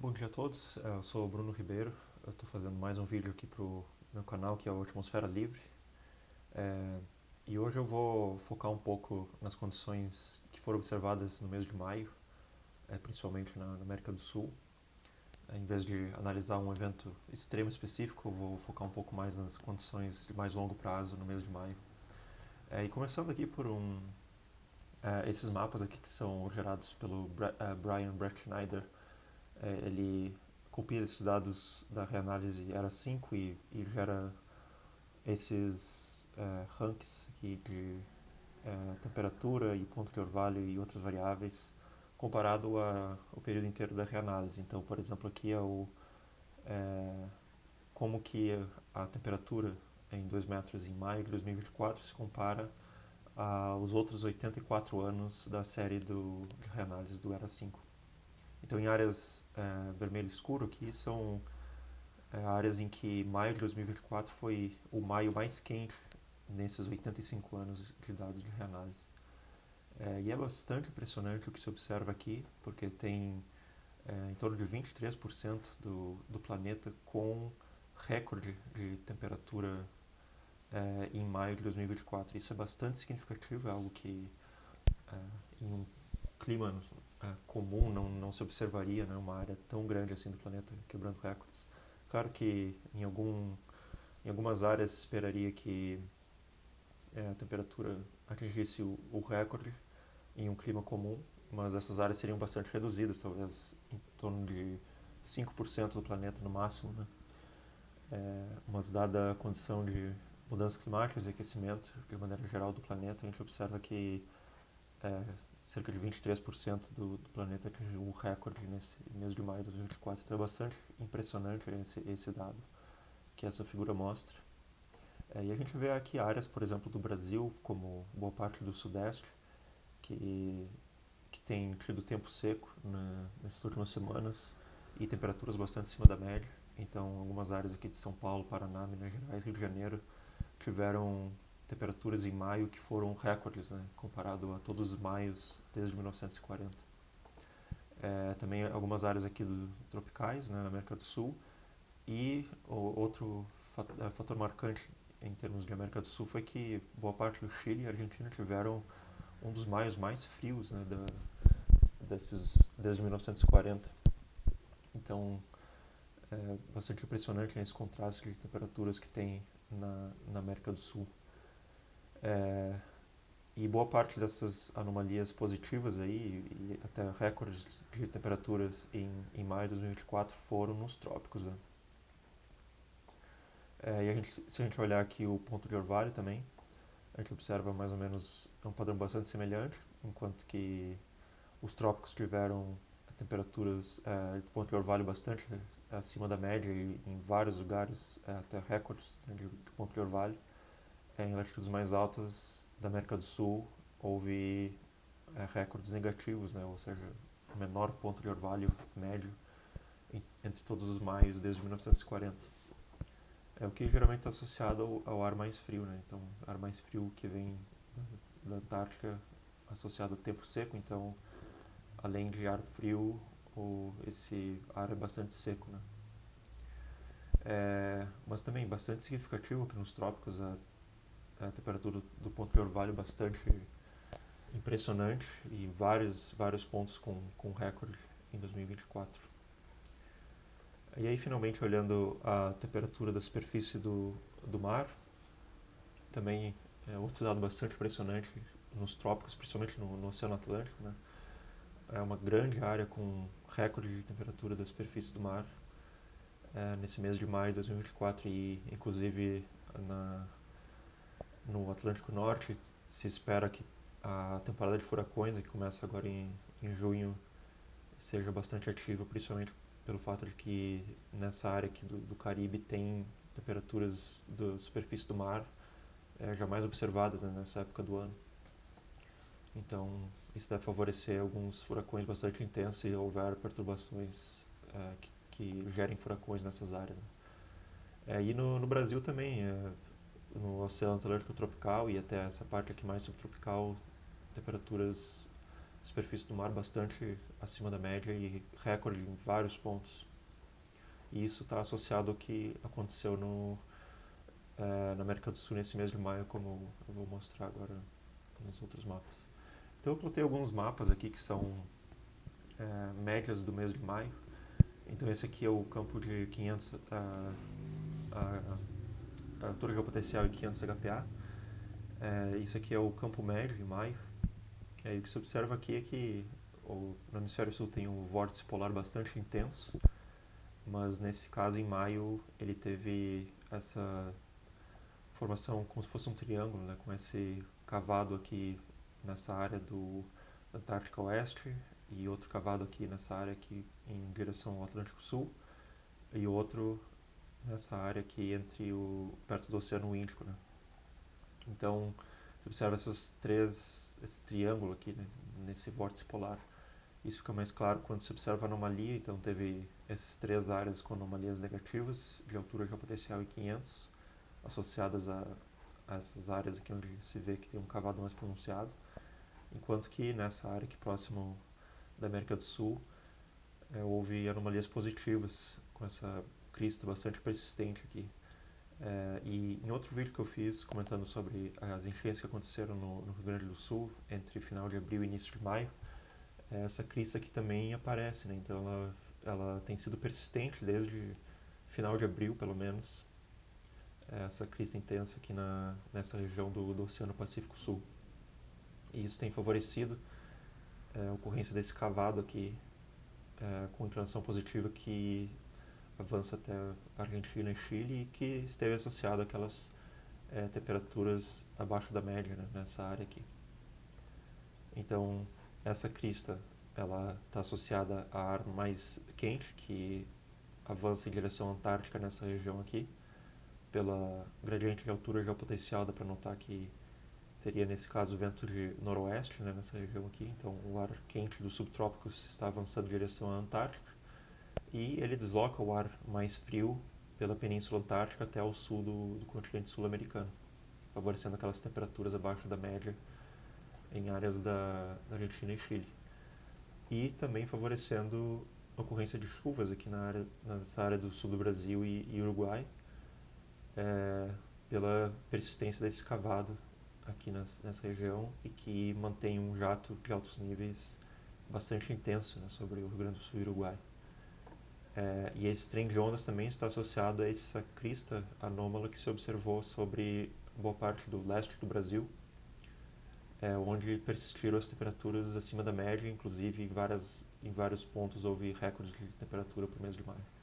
Bom dia a todos, eu sou o Bruno Ribeiro, eu estou fazendo mais um vídeo aqui para o meu canal que é o Atmosfera Livre. É, e hoje eu vou focar um pouco nas condições que foram observadas no mês de maio, principalmente na América do Sul. Em vez de analisar um evento extremo específico, eu vou focar um pouco mais nas condições de mais longo prazo no mês de maio. E começando aqui por esses mapas aqui que são gerados pelo Brian Brettschneider. Ele copia esses dados da reanálise ERA5 e gera esses ranks aqui de temperatura e ponto de orvalho e outras variáveis comparado ao período inteiro da reanálise. Então, por exemplo, aqui é é, como que a temperatura em 2 metros em maio de 2024 se compara aos outros 84 anos da série de reanálise do ERA5. Então, em áreas vermelho escuro aqui são áreas em que maio de 2024 foi o maio mais quente nesses 85 anos de dados de reanálise. E é bastante impressionante o que se observa aqui, porque tem em torno de 23% do planeta com recorde de temperatura em maio de 2024. Isso é bastante significativo, é algo que em um clima comum não se observaria, né, uma área tão grande assim do planeta quebrando recordes. Claro que em algumas áreas esperaria que a temperatura atingisse o recorde em um clima comum, mas essas áreas seriam bastante reduzidas, talvez em torno de 5% do planeta no máximo, né? Mas dada a condição de mudanças climáticas e aquecimento de maneira geral do planeta, a gente observa que é, cerca de 23% do planeta atingiu o recorde nesse mês de maio de 2024. Então é bastante impressionante esse dado que essa figura mostra. E a gente vê aqui áreas, por exemplo, do Brasil, como boa parte do Sudeste, que, que tem tido tempo seco nessas últimas semanas e temperaturas bastante acima da média. Então, algumas áreas aqui de São Paulo, Paraná, Minas Gerais, Rio de Janeiro tiveram temperaturas em maio que foram recordes, né, comparado a todos os maios desde 1940. Também algumas áreas aqui tropicais, né, na América do Sul. E outro fator marcante em termos de América do Sul foi que boa parte do Chile e Argentina tiveram um dos maios mais frios, né, desde 1940. Então, é bastante impressionante, né, esse contraste de temperaturas que tem na América do Sul. É, e boa parte dessas anomalias positivas aí, e até recordes de temperaturas em maio de 2024 foram nos trópicos. Né? Se a gente olhar aqui o ponto de orvalho também, a gente observa mais ou menos um padrão bastante semelhante, enquanto que os trópicos tiveram temperaturas de ponto de orvalho bastante acima da média e em vários lugares até recordes, né, de ponto de orvalho. Em latitudes mais altas da América do Sul houve recordes negativos, né, ou seja, o menor ponto de orvalho médio entre todos os maios desde 1940. É o que geralmente está associado ao ar mais frio, né? Então, ar mais frio que vem da Antártica associado ao tempo seco, então, além de ar frio, esse ar é bastante seco, né? Mas também bastante significativo que nos trópicos a temperatura do ponto de orvalho é bastante impressionante e vários pontos com recorde em 2024. E aí, finalmente, olhando a temperatura da superfície do mar, também é outro dado bastante impressionante nos trópicos, principalmente no Oceano Atlântico, né? É uma grande área com recorde de temperatura da superfície do mar nesse mês de maio de 2024 e inclusive na, no Atlântico Norte se espera que a temporada de furacões, que começa agora em junho, seja bastante ativa, principalmente pelo fato de que nessa área aqui do Caribe tem temperaturas da superfície do mar jamais observadas, né, nessa época do ano. Então, isso deve favorecer alguns furacões bastante intensos se houver perturbações que gerem furacões nessas áreas. Né? E no Brasil também, no Oceano Atlântico Tropical e até essa parte aqui mais subtropical, temperaturas superfície do mar bastante acima da média e recorde em vários pontos. E isso está associado ao que aconteceu na América do Sul nesse mês de maio, como eu vou mostrar agora nos outros mapas. Então eu plotei alguns mapas aqui que são médias do mês de maio. Então esse aqui é o campo de 500, a altura geopotencial em 500 HPA. Isso aqui é o campo médio de maio. E o que se observa aqui é que no hemisfério sul tem um vórtice polar bastante intenso, mas nesse caso em maio ele teve essa formação como se fosse um triângulo, né, com esse cavado aqui nessa área do Antártica Oeste e outro cavado aqui nessa área aqui em direção ao Atlântico Sul e outro nessa área aqui perto do Oceano Índico, né? Então, você observa esse triângulo aqui, né, nesse vórtice polar. Isso fica mais claro quando se observa a anomalia. Então, teve essas três áreas com anomalias negativas de altura geopotencial em 500, associadas a essas áreas aqui onde se vê que tem um cavado mais pronunciado, enquanto que nessa área aqui próximo da América do Sul houve anomalias positivas com essa crista bastante persistente aqui. E em outro vídeo que eu fiz comentando sobre as enchentes que aconteceram no Rio Grande do Sul entre final de abril e início de maio, essa crista aqui também aparece, né? Então ela tem sido persistente desde final de abril, pelo menos, essa crista intensa aqui nessa região do Oceano Pacífico Sul. E isso tem favorecido a ocorrência desse cavado aqui com inclinação positiva que avança até a Argentina e Chile e que esteve associado àquelas temperaturas abaixo da média, né, nessa área aqui. Então, essa crista ela está associada a ar mais quente que avança em direção à Antártica nessa região aqui. Pela gradiente de altura geopotencial dá para notar que teria nesse caso vento de noroeste, né, nessa região aqui. Então o ar quente dos subtrópicos está avançando em direção à Antártica e ele desloca o ar mais frio pela Península Antártica até o sul do continente sul-americano, favorecendo aquelas temperaturas abaixo da média em áreas da Argentina e Chile. E também favorecendo a ocorrência de chuvas aqui nessa área do sul do Brasil e Uruguai, pela persistência desse cavado aqui nessa região e que mantém um jato de altos níveis bastante intenso, né, sobre o Rio Grande do Sul e Uruguai. E esse trem de ondas também está associado a essa crista anômala que se observou sobre boa parte do leste do Brasil, onde persistiram as temperaturas acima da média, inclusive em vários pontos houve recordes de temperatura para o mês de maio.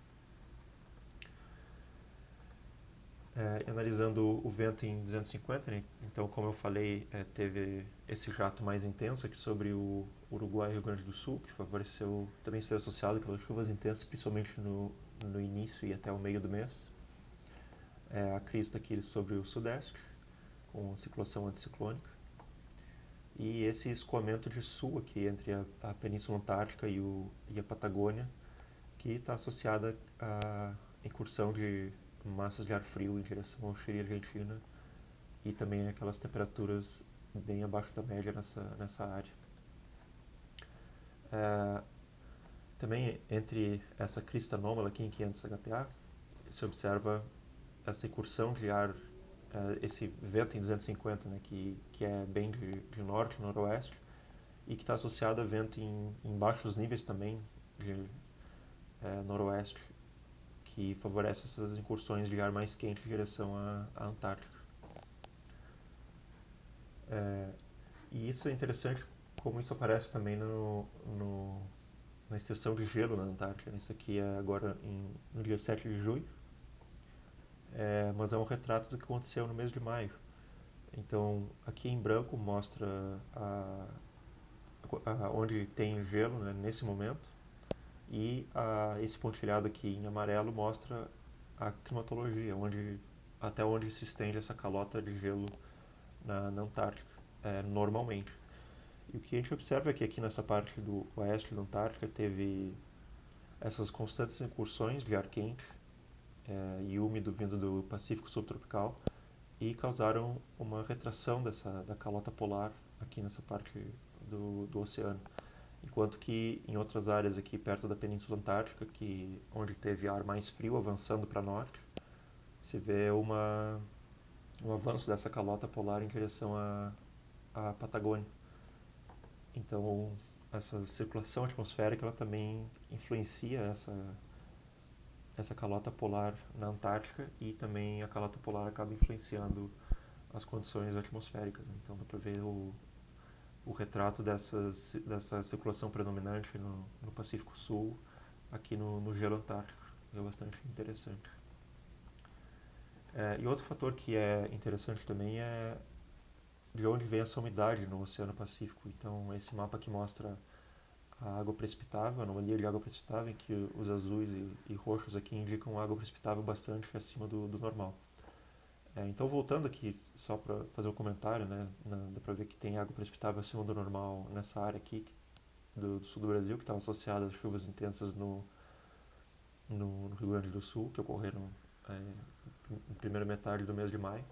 Analisando o vento em 250, né? Então, como eu falei, teve esse jato mais intenso aqui sobre o Uruguai e Rio Grande do Sul, que favoreceu também ser associado pelas chuvas intensas, principalmente no início e até o meio do mês. A crista aqui sobre o sudeste, com circulação anticiclônica. E esse escoamento de sul aqui entre a Península Antártica e a Patagônia, que está associada à incursão de massas de ar frio em direção ao Chile e Argentina e também aquelas temperaturas bem abaixo da média nessa área. Também entre essa crista anômala aqui em 500 HPA se observa essa incursão de ar, esse vento em 250, né, que é bem de norte, noroeste, e que está associado a vento em baixos níveis também de noroeste, que favorece essas incursões de ar mais quente em direção à Antártica. E isso é interessante como isso aparece também na extensão de gelo na Antártica. Isso aqui é agora no dia 7 de julho, mas é um retrato do que aconteceu no mês de maio. Então, aqui em branco mostra onde tem gelo, né, nesse momento, e esse pontilhado aqui em amarelo mostra a climatologia, até onde se estende essa calota de gelo na Antártica, normalmente. E o que a gente observa é que aqui nessa parte do oeste da Antártica teve essas constantes incursões de ar quente e úmido vindo do Pacífico subtropical e causaram uma retração da calota polar aqui nessa parte do oceano. enquanto que em outras áreas aqui perto da Península Antártica, onde teve ar mais frio avançando para norte, se vê um avanço dessa calota polar em direção à Patagônia. Então, essa circulação atmosférica ela também influencia essa calota polar na Antártica, e também a calota polar acaba influenciando as condições atmosféricas. Então, dá para ver o retrato dessa circulação predominante no Pacífico Sul, aqui no gelo antártico. É bastante interessante. E outro fator que é interessante também é de onde vem essa umidade no Oceano Pacífico. Então, esse mapa aqui mostra a água precipitável, a anomalia de água precipitável, em que os azuis e roxos aqui indicam água precipitável bastante acima do normal. Então, voltando aqui, só para fazer um comentário, né, dá para ver que tem água precipitável acima do normal nessa área aqui do sul do Brasil, que estava associada às chuvas intensas no Rio Grande do Sul, que ocorreram na primeira metade do mês de maio.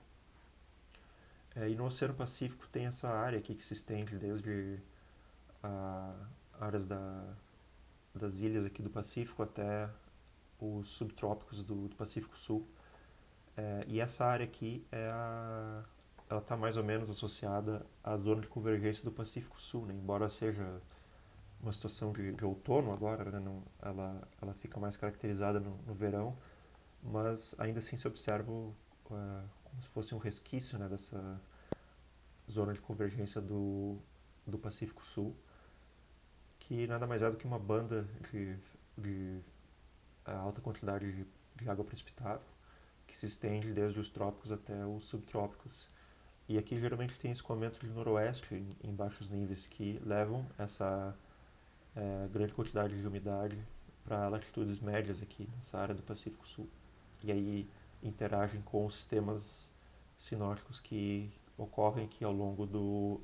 E no Oceano Pacífico tem essa área aqui que se estende desde áreas das ilhas aqui do Pacífico até os subtrópicos do Pacífico Sul. E essa área aqui ela está mais ou menos associada à zona de convergência do Pacífico Sul, né? Embora seja uma situação de outono agora, né? Não, ela fica mais caracterizada no verão, mas ainda assim se observa como se fosse um resquício, né, dessa zona de convergência do Pacífico Sul, que nada mais é do que uma banda de alta quantidade de água precipitável, que se estende desde os trópicos até os subtrópicos. E aqui geralmente tem escoamento de noroeste em baixos níveis que levam essa grande quantidade de umidade para latitudes médias aqui nessa área do Pacífico Sul. E aí interagem com os sistemas sinóticos que ocorrem aqui ao longo do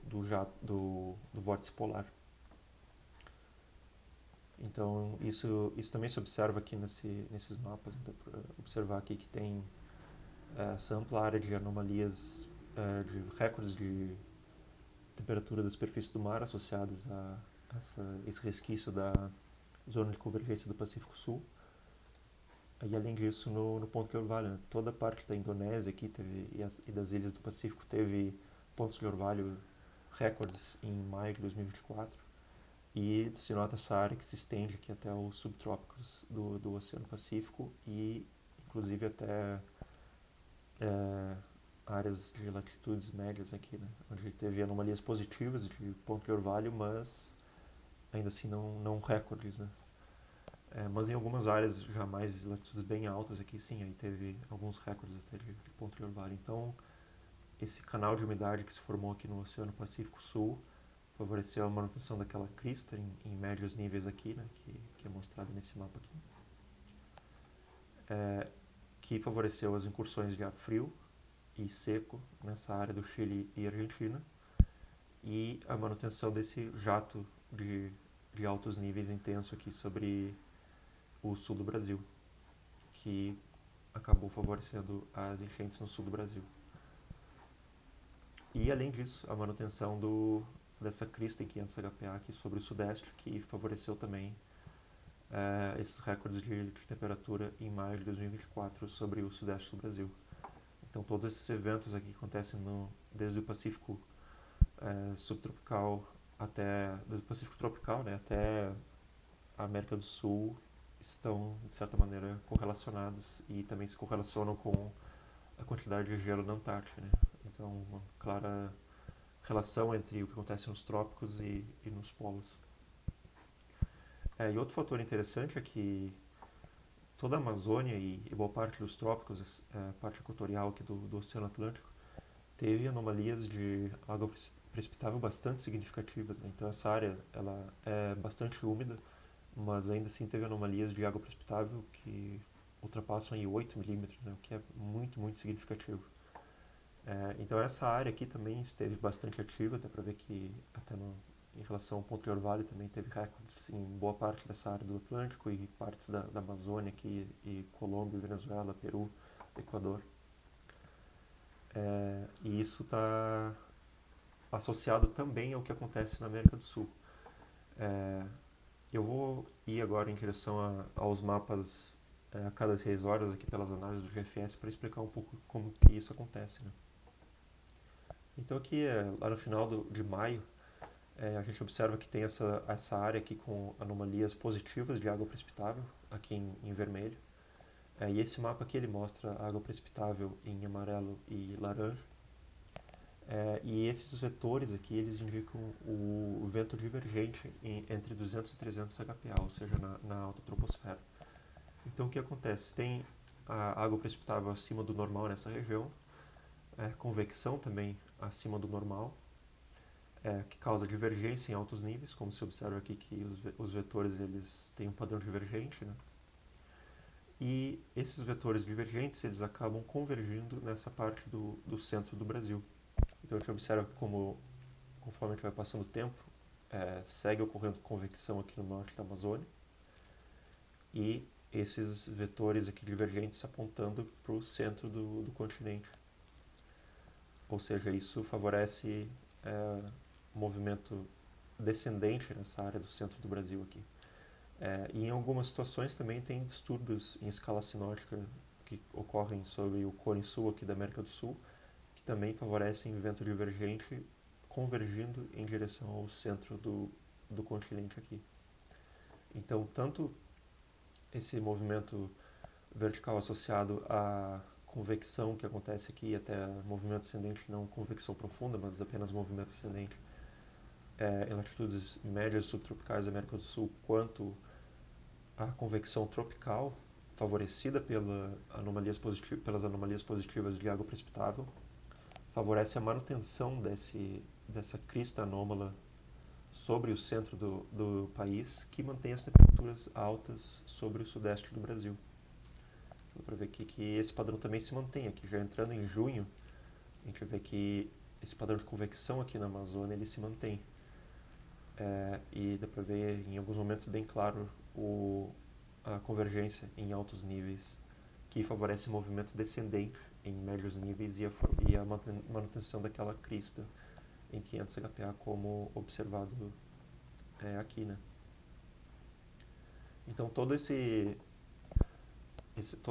vórtice polar. Então isso também se observa aqui nesses mapas. Dá para observar aqui que tem essa ampla área de anomalias, de recordes de temperatura da superfície do mar associados a esse resquício da zona de convergência do Pacífico Sul. E além disso, no ponto de orvalho, né? Toda a parte da Indonésia aqui e das ilhas do Pacífico teve pontos de orvalho recordes em maio de 2024. E se nota essa área que se estende aqui até os subtrópicos do Oceano Pacífico, e inclusive até áreas de latitudes médias aqui, né? Onde teve anomalias positivas de ponto de orvalho, mas ainda assim não recordes, né? Mas em algumas áreas já mais latitudes bem altas aqui, sim, aí teve alguns recordes até de ponto de orvalho. Então, esse canal de umidade que se formou aqui no Oceano Pacífico Sul favoreceu a manutenção daquela crista em médios níveis aqui, né, que é mostrado nesse mapa aqui, que favoreceu as incursões de ar frio e seco nessa área do Chile e Argentina, e a manutenção desse jato de altos níveis intenso aqui sobre o sul do Brasil, que acabou favorecendo as enchentes no sul do Brasil. E além disso, a manutenção dessa crista em 500 HPA aqui sobre o sudeste, que favoreceu também esses recordes de temperatura em maio de 2024 sobre o sudeste do Brasil. Então todos esses eventos aqui que acontecem desde o Pacífico subtropical do Pacífico tropical, né, até a América do Sul, estão de certa maneira correlacionados, e também se correlacionam com a quantidade de gelo na Antártica, né? Então uma clara relação entre o que acontece nos trópicos e nos polos. E outro fator interessante é que toda a Amazônia e boa parte dos trópicos, a parte equatorial aqui do Oceano Atlântico, teve anomalias de água precipitável bastante significativas, né? Então essa área ela é bastante úmida, mas ainda assim teve anomalias de água precipitável que ultrapassam aí 8 milímetros, né? O que é muito, muito significativo. Então essa área aqui também esteve bastante ativa, dá para ver que até em relação ao ponto de orvalho também teve recordes em boa parte dessa área do Atlântico e partes da Amazônia aqui, e Colômbia, Venezuela, Peru, Equador. E isso está associado também ao que acontece na América do Sul. Eu vou ir agora em direção aos mapas a cada 6 horas aqui pelas análises do GFS para explicar um pouco como que isso acontece, né? Então aqui, lá no final de maio, a gente observa que tem essa área aqui com anomalias positivas de água precipitável, aqui em vermelho. E esse mapa aqui ele mostra água precipitável em amarelo e laranja. E esses vetores aqui eles indicam o vento divergente entre 200 e 300 HPA, ou seja, na alta troposfera. Então o que acontece? Tem a água precipitável acima do normal nessa região, convecção também acima do normal, que causa divergência em altos níveis, como se observa aqui que os vetores eles têm um padrão divergente, né? E esses vetores divergentes eles acabam convergindo nessa parte do centro do Brasil. Então a gente observa que conforme a gente vai passando o tempo, segue ocorrendo convecção aqui no norte da Amazônia e esses vetores aqui divergentes apontando para o centro do continente. Ou seja, isso favorece movimento descendente nessa área do centro do Brasil aqui. E em algumas situações também tem distúrbios em escala sinótica que ocorrem sobre o cone sul aqui da América do Sul, que também favorecem vento divergente convergindo em direção ao centro do continente aqui. Então, tanto esse movimento vertical associado à convecção que acontece aqui, até movimento ascendente, não convecção profunda, mas apenas movimento ascendente, em latitudes médias subtropicais da América do Sul, quanto a convecção tropical, favorecida pelas anomalias positivas de água precipitável, favorece a manutenção dessa crista anômala sobre o centro do país, que mantém as temperaturas altas sobre o sudeste do Brasil. Dá para ver aqui que esse padrão também se mantém aqui. Já entrando em junho, a gente vê que esse padrão de convecção aqui na Amazônia ele se mantém. E dá para ver em alguns momentos bem claro a convergência em altos níveis, que favorece o movimento descendente em médios níveis e a manutenção daquela crista em 500 HPA, como observado aqui, né? Então todos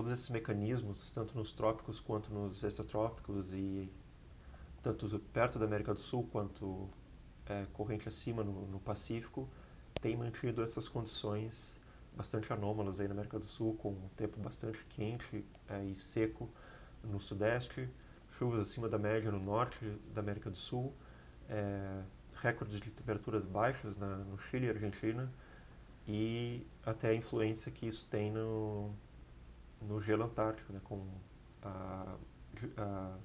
esses mecanismos, tanto nos trópicos quanto nos extratrópicos e tanto perto da América do Sul quanto corrente acima no Pacífico, têm mantido essas condições bastante anômalas aí na América do Sul, com um tempo bastante quente e seco no sudeste, chuvas acima da média no norte da América do Sul, recordes de temperaturas baixas no Chile e Argentina, e até a influência que isso tem no gelo antártico, né, com a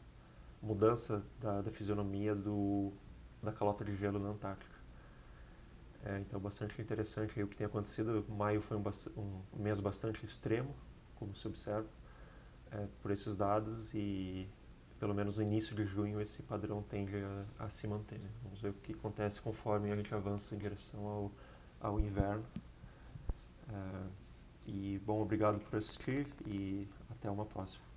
mudança da fisionomia da calota de gelo na Antártica. Então, bastante interessante aí o que tem acontecido. Maio foi um mês bastante extremo, como se observa, por esses dados, e pelo menos no início de junho esse padrão tende a se manter, né? Vamos ver o que acontece conforme a gente avança em direção ao inverno. Bom, obrigado por assistir e até uma próxima.